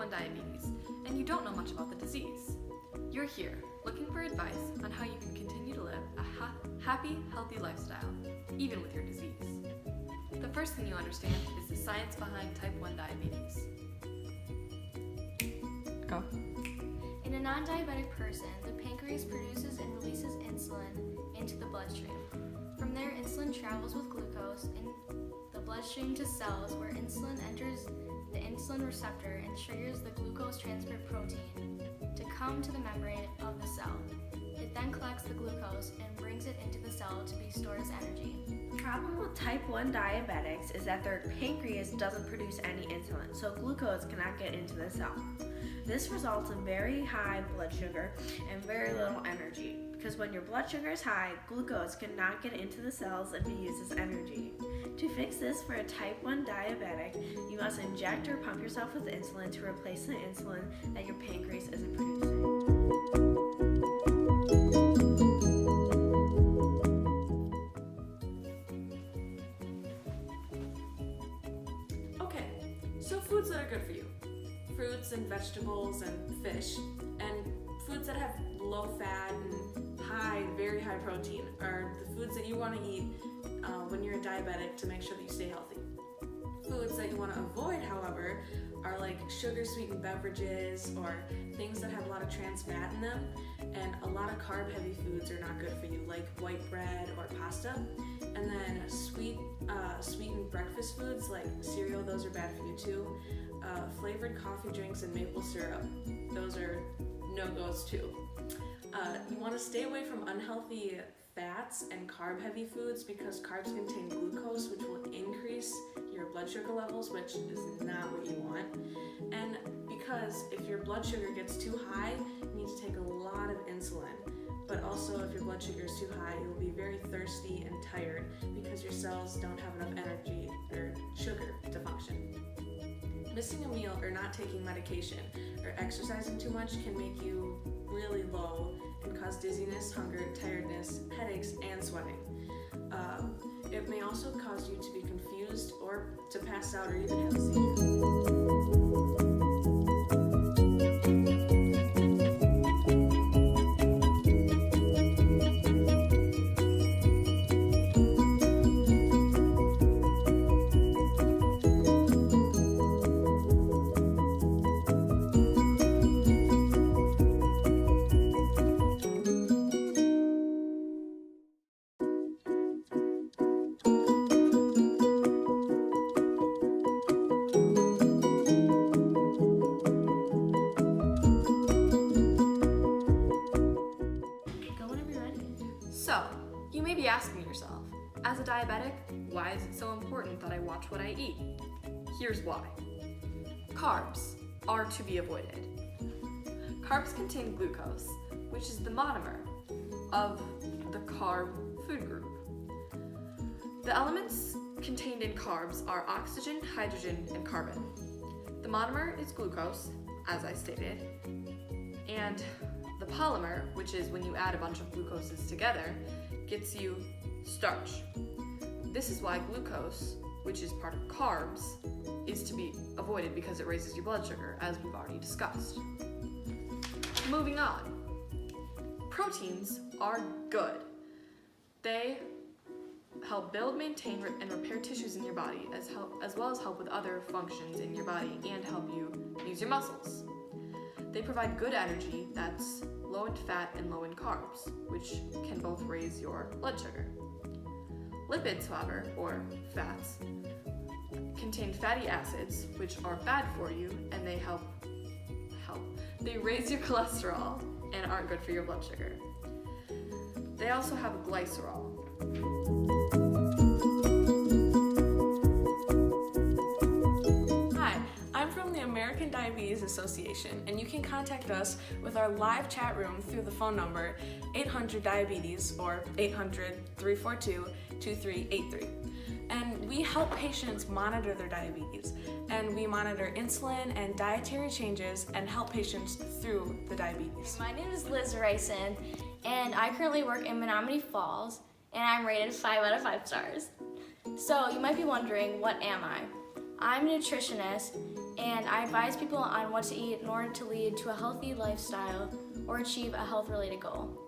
1 diabetes and you don't know much about the disease. You're here looking for advice on how you can continue to live a happy, healthy lifestyle, even with your disease. The first thing you understand is the science behind type 1 diabetes. Go. In a non-diabetic person, the pancreas produces and releases insulin into the bloodstream. From there, insulin travels with glucose in the bloodstream to cells where insulin enters the insulin receptor and triggers the glucose transport protein to come to the membrane of the cell. It then collects the glucose and brings it into the cell to be stored as energy. The problem with type 1 diabetics is that their pancreas doesn't produce any insulin, so glucose cannot get into the cell. This results in very high blood sugar and very little energy, because when your blood sugar is high, glucose cannot get into the cells and be used as energy. To fix this for a type 1 diabetic, you must inject or pump yourself with insulin to replace the insulin that your pancreas isn't producing. Okay, so foods that are good for you. Fruits and vegetables and fish, and foods that have low fat and very high protein are the foods that you want to eat when you're a diabetic to make sure that you stay healthy. Foods that you want to avoid, however, are like sugar-sweetened beverages or things that have a lot of trans fat in them, and a lot of carb-heavy foods are not good for you, like white bread or pasta. And then sweetened breakfast foods like cereal, those are bad for you too. Flavored coffee drinks and maple syrup, those are no-goes too. You want to stay away from unhealthy fats and carb-heavy foods because carbs contain glucose, which will increase your blood sugar levels, which is not what you want. And because if your blood sugar gets too high, you need to take a lot of insulin. But also if your blood sugar is too high, you'll be very thirsty and tired because your cells don't have enough energy or sugar to function. Missing a meal or not taking medication or exercising too much can make you really low and cause dizziness, hunger, tiredness, headaches, and sweating. It may also cause you to be confused or to pass out or even have a seizure. So, you may be asking yourself, as a diabetic, why is it so important that I watch what I eat? Here's why. Carbs are to be avoided. Carbs contain glucose, which is the monomer of the carb food group. The elements contained in carbs are oxygen, hydrogen, and carbon. The monomer is glucose, as I stated, and the polymer, which is when you add a bunch of glucoses together, gets you starch. This is why glucose, which is part of carbs, is to be avoided because it raises your blood sugar, as we've already discussed. Moving on. Proteins are good. They help build, maintain, and repair tissues in your body, as well as help with other functions in your body and help you use your muscles. They provide good energy that's low in fat and low in carbs, which can both raise your blood sugar. Lipids, however, or fats, contain fatty acids, which are bad for you, and they They raise your cholesterol and aren't good for your blood sugar. They also have glycerol. American Diabetes Association, and you can contact us with our live chat room through the phone number 800-DIABETES or 800-342-2383. And we help patients monitor their diabetes, and we monitor insulin and dietary changes and help patients through the diabetes. My name is Liz Ryson, and I currently work in Menominee Falls, and I'm rated 5 out of 5 stars. So you might be wondering, what am I? I'm a nutritionist, and I advise people on what to eat in order to lead to a healthy lifestyle or achieve a health-related goal.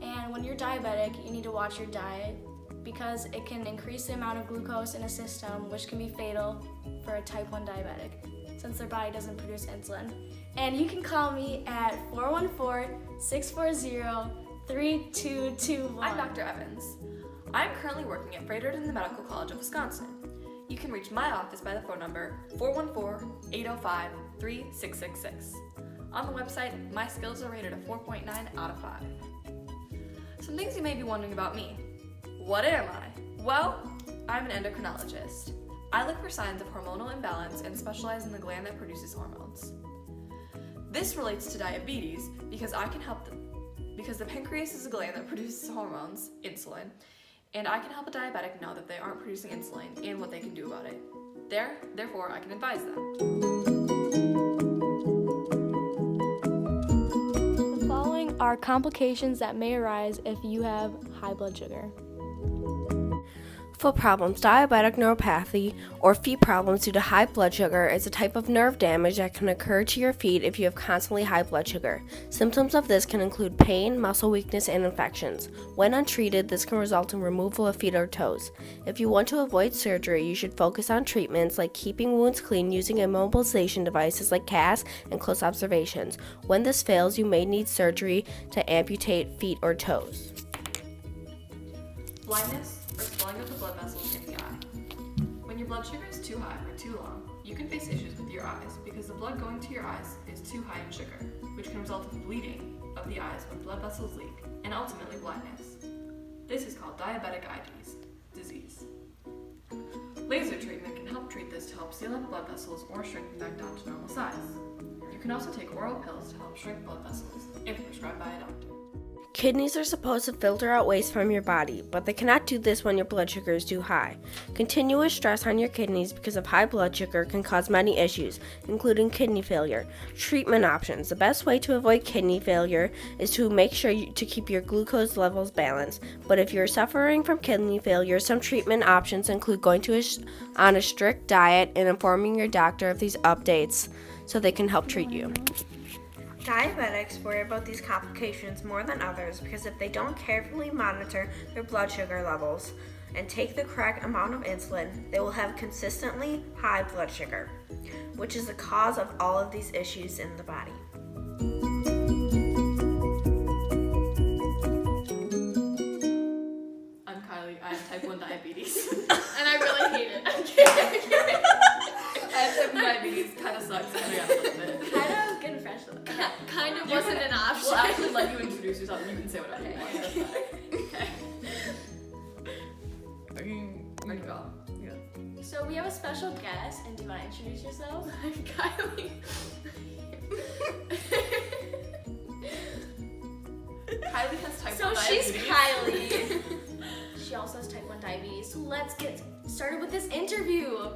And when you're diabetic, you need to watch your diet because it can increase the amount of glucose in a system, which can be fatal for a type 1 diabetic, since their body doesn't produce insulin. And you can call me at 414-640-3221. I'm Dr. Evans. I'm currently working at Fredericton Medical College of Wisconsin. You can reach my office by the phone number 414-805-3666. On the website, my skills are rated a 4.9 out of 5. Some things you may be wondering about me. What am I? Well, I'm an endocrinologist. I look for signs of hormonal imbalance and specialize in the gland that produces hormones. This relates to diabetes because the pancreas is a gland that produces hormones, insulin, and I can help a diabetic know that they aren't producing insulin and what they can do about it. Therefore, I can advise them. The following are complications that may arise if you have high blood sugar. Foot problems. Diabetic neuropathy or feet problems due to high blood sugar is a type of nerve damage that can occur to your feet if you have constantly high blood sugar. Symptoms of this can include pain, muscle weakness, and infections. When untreated, this can result in removal of feet or toes. If you want to avoid surgery, you should focus on treatments like keeping wounds clean using immobilization devices like casts and close observations. When this fails, you may need surgery to amputate feet or toes. Blindness or swelling of the blood vessels in the eye. When your blood sugar is too high for too long, you can face issues with your eyes because the blood going to your eyes is too high in sugar, which can result in bleeding of the eyes when blood vessels leak, and ultimately blindness. This is called diabetic eye disease. Laser treatment can help treat this to help seal up blood vessels or shrink them back down to normal size. You can also take oral pills to help shrink blood vessels if prescribed by a doctor. Kidneys are supposed to filter out waste from your body, but they cannot do this when your blood sugar is too high. Continuous stress on your kidneys because of high blood sugar can cause many issues, including kidney failure. Treatment options. The best way to avoid kidney failure is to make sure to keep your glucose levels balanced. But if you're suffering from kidney failure, some treatment options include going on a strict diet and informing your doctor of these updates so they can help treat you. Diabetics worry about these complications more than others because if they don't carefully monitor their blood sugar levels and take the correct amount of insulin, they will have consistently high blood sugar, which is the cause of all of these issues in the body. I'm Kylie. I have type 1 diabetes. And I really hate it. I have type 1 diabetes. Kind of sucks. I got a little bit. Kind of getting fresh though. Kind of wasn't an option. We'll actually let you introduce yourself and you can say whatever you want. That's fine. Okay. Ready to go? Yeah. So we have a special guest, and do you want to introduce yourself? I'm Kylie. Kylie has type 1 So diabetes. she's Kylie. She also has type 1 diabetes. So let's get started with this interview.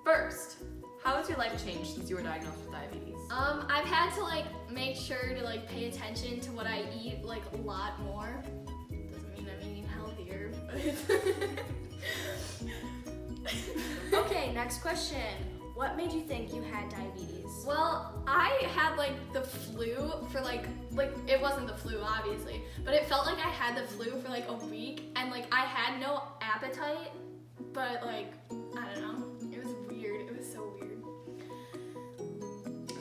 First, how has your life changed since you were diagnosed with diabetes? I've had to make sure to pay attention to what I eat a lot more. Doesn't mean I'm eating healthier. Okay, next question. What made you think you had diabetes? Well, I had the flu for it wasn't the flu obviously, but it felt like I had the flu for a week and I had no appetite, but I don't know. It was weird. It was so weird.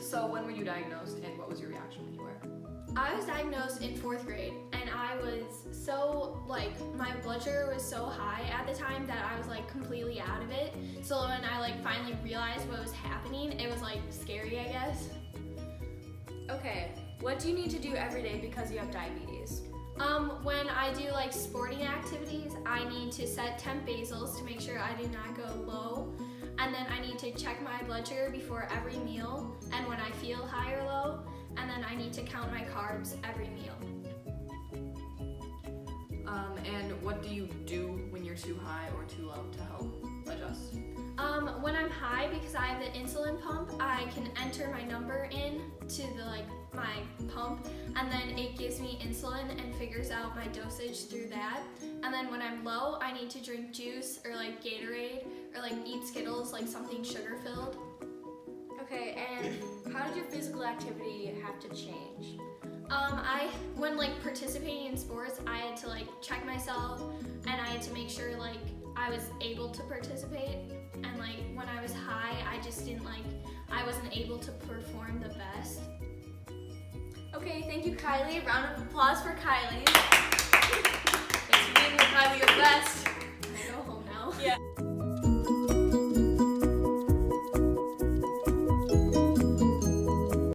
So when were you diagnosed and what was your reaction when you were? I was diagnosed in 4th grade and I was so my blood sugar was so high at the time that I was completely out of it. So when I finally realized what was happening, it was scary, I guess. Okay, what do you need to do every day because you have diabetes? When I do sporting activities, I need to set temp basals to make sure I do not go low. And then I need to check my blood sugar before every meal and when I feel high or low. And then I need to count my carbs every meal. And what do you do when you're too high or too low to help adjust? When I'm high, because I have the insulin pump, I can enter my number in to my pump, and then it gives me insulin and figures out my dosage through that. And then when I'm low, I need to drink juice or Gatorade or eat Skittles, something sugar filled. Okay, and how did your physical activity have to change? When like participating in sports, I had to like check myself, and I had to make sure like I was able to participate. And like when I was high, I wasn't able to perform the best. Okay, thank you, Kylie. Round of applause for Kylie.